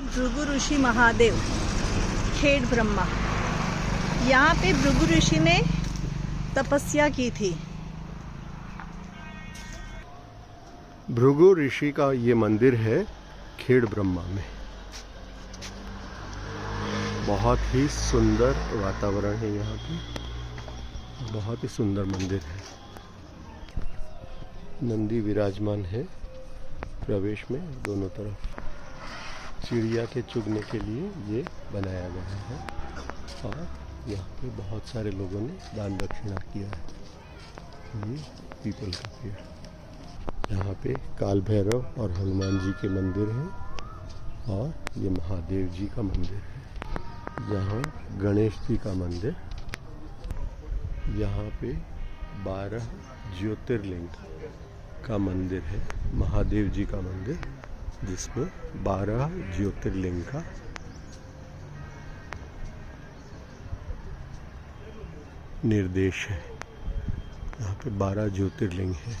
भृगु ऋषि महादेव खेड़ ब्रह्मा। यहाँ पे भृगु ऋषि ने तपस्या की थी। भृगु ऋषि का ये मंदिर है खेड़ ब्रह्मा में। बहुत ही सुंदर वातावरण है यहाँ पे, बहुत ही सुंदर मंदिर है। नंदी विराजमान है प्रवेश में दोनों तरफ। चिड़िया के चुगने के लिए ये बनाया गया है और यहाँ पे बहुत सारे लोगों ने दान दक्षिणा किया है। ये पीपल का पेड़। यहाँ पे काल भैरव और हनुमान जी के मंदिर हैं और ये महादेव जी का मंदिर है। यहाँ गणेश जी का मंदिर। यहाँ पे 12 ज्योतिर्लिंग का मंदिर है, महादेव जी का मंदिर, जिसमें 12 ज्योतिर्लिंग का निर्देश है। यहाँ पे 12 ज्योतिर्लिंग है।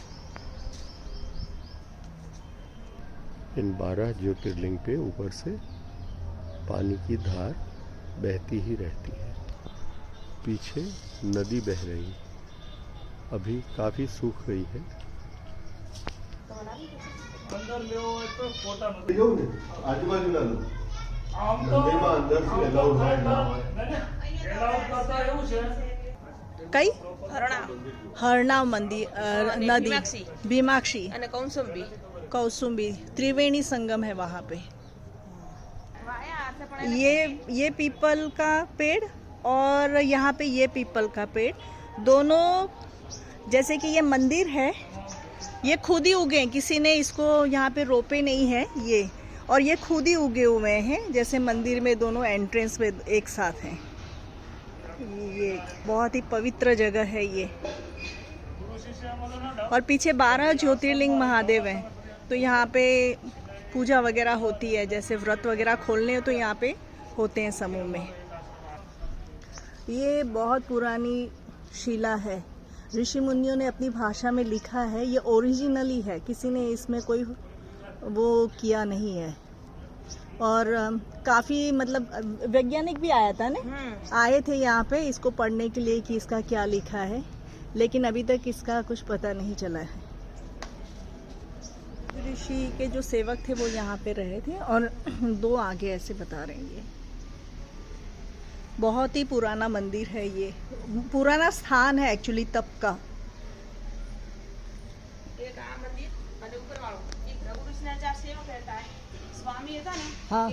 इन 12 ज्योतिर्लिंग पे ऊपर से पानी की धार बहती ही रहती है। पीछे नदी बह रही, अभी काफी सूख गई है। कई हरणा मंदिर नदी भीमाक्षी कौसुंबी त्रिवेणी संगम है वहाँ पे। ये पीपल का पेड़ और यहाँ पे ये पीपल का पेड़, दोनों जैसे कि ये मंदिर है, ये खुद ही उगे हैं, किसी ने इसको यहाँ पे रोपे नहीं है ये, और ये खुद ही उगे हुए हैं, जैसे मंदिर में दोनों एंट्रेंस में एक साथ हैं। ये बहुत ही पवित्र जगह है ये। और पीछे 12 ज्योतिर्लिंग महादेव हैं, तो यहाँ पे पूजा वगैरह होती है, जैसे व्रत वगैरह खोलने हो तो यहाँ पे होते हैं समूह में। ये बहुत पुरानी शिला है, ऋषि मुनियों ने अपनी भाषा में लिखा है, ये ओरिजिनली है, किसी ने इसमें कोई वो किया नहीं है। और काफ़ी मतलब वैज्ञानिक भी आया था ना, आए थे यहाँ पे इसको पढ़ने के लिए कि इसका क्या लिखा है, लेकिन अभी तक इसका कुछ पता नहीं चला है। ऋषि के जो सेवक थे वो यहाँ पे रहे थे और 2 आगे ऐसे बता रहे हैं। ये बहुत ही पुराना मंदिर है, ये पुराना स्थान है एक्चुअली तप का। हाँ।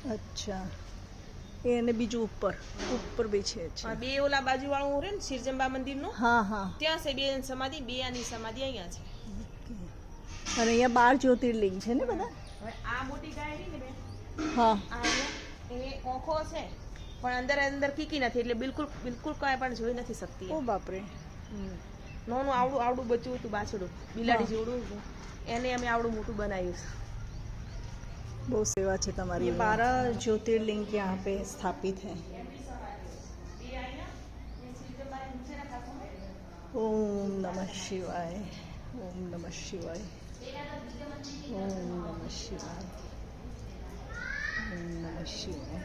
अच्छा, એને બીજું ઉપર બી છે। अच्छा, બે ઓલા બાજુ વાળું રે ને શિરજંબા મંદિરનું, हाँ हाँ, ત્યાં છે બે સમાધિ, બે આની સમાધિ અહીંયા છે। અને અહીંયા 12 જ્યોતિર્લિંગ છે ને બધા। હવે આ મોટી ગાય રહી ને બે, હા, આ એ ઓખો છે પણ અંદર અંદર કીકી નથી, એટલે બિલકુલ બિલકુલ કાંઈ પણ જોઈ નથી શકતી। ઓ બાપરે, નાનું આવડું આવડું બચ્ચું હતું, બાછડું બિલાડી જેવડું, એને અમે આવડું મોટું બનાવ્યું છે। बहुत सेवा है तुम्हारी। 12 ज्योतिर्लिंग यहाँ पे स्थापित हैं। ओम नमः शिवाय, ओम नमः शिवाय, ओम नमः शिवाय, ओम नमः शिवाय।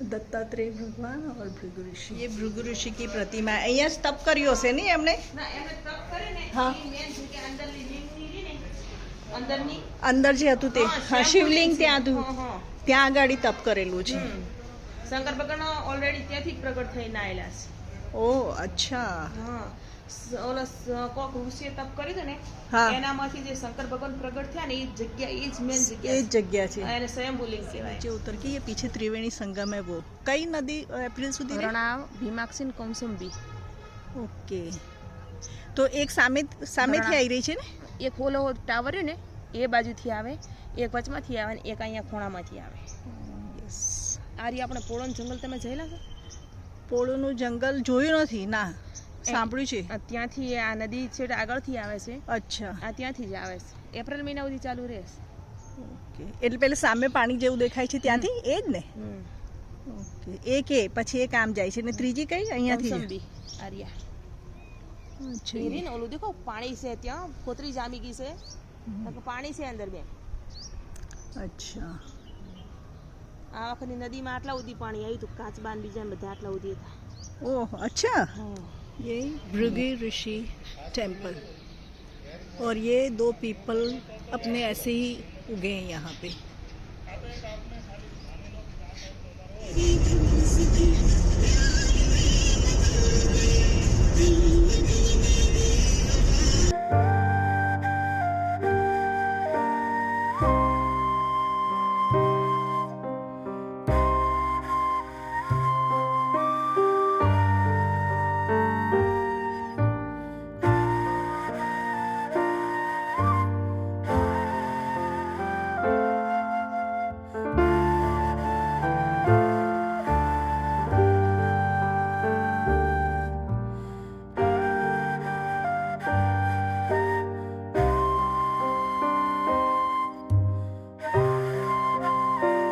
दत्तात्रेय भगवान और भृगु ऋषि, ये भृगु ऋषि की प्रतिमा है। અહીંયા તપ કર્યો છે ને એમને? ના, એમને તપ કરે ને, હા, ઈ મેન છે કે અંદરની લિંગની રી ને, અંદરની અંદર જે હતું તે, હા, શિવલિંગ ત્યાં હતું, હા, ત્યાં આગાડી તપ કરેલું છે। શંકર ભગવાન ઓલરેડી ત્યાંથી પ્રગટ થઈને આવેલા છે। ओ अच्छा, હા, કોક ઋષિએ તપ કર્યું હતું ને હા એનામાંથી જે શંકર ભગવાન પ્રગટ થયા ને એ જગ્યા એ જ મેન ये જગ્યા जगह છે છે. એને સ્વયંભૂલિંગ કહેવાય. नीचे उतर के ये पीछे त्रिवेणी संगम है वो कई नदी अप्रैल सुधी रे? રણાવ, ભીમાક્ષી ને કૌસંબી. ઓકે તો એક સામેથી આવી રહી છે ને? એક ઓલો ટાવર ને એ બાજુથી આવે, એક વચમાંથી આવે ને એક અહીંયા ખૂણામાંથી આવે. યસ. આ રહી આપણે પોળોનું જંગલ તમે જોયેલા છો? પોળોનું જંગલ જોયું નથી ના, સાંભળ્યું છે. આ ત્યાંથી આ નદી છેટ આગળથી આવે છે. અચ્છા આ ત્યાંથી જ આવે છે. એપ્રિલ મહિના સુધી ચાલુ રહેશે. ઓકે એટલે પેલે સામે પાણી જેવું દેખાય છે ત્યાંથી એ જ ને? હમ. ઓકે એક એ પછી એક આમ જાય છે ને ત્રીજી કઈ અહીંયાથી? કૌસંબી આર્યા. અચ્છા એ રહી ને ઓલું દેખો પાણી છે ત્યાં, ખોતરી જામી ગઈ છે, નકર પાણી છે અંદર બેન. અચ્છા આ વખતની નદીમાં આટલા સુધી પાણી આવ્યું હતું, કાચબાન બીજા બધા આટલા સુધી હતા. ओह अच्छा હા. ये भृगु ऋषि टेम्पल और ये दो पीपल अपने ऐसे ही उगे हैं यहाँ पे.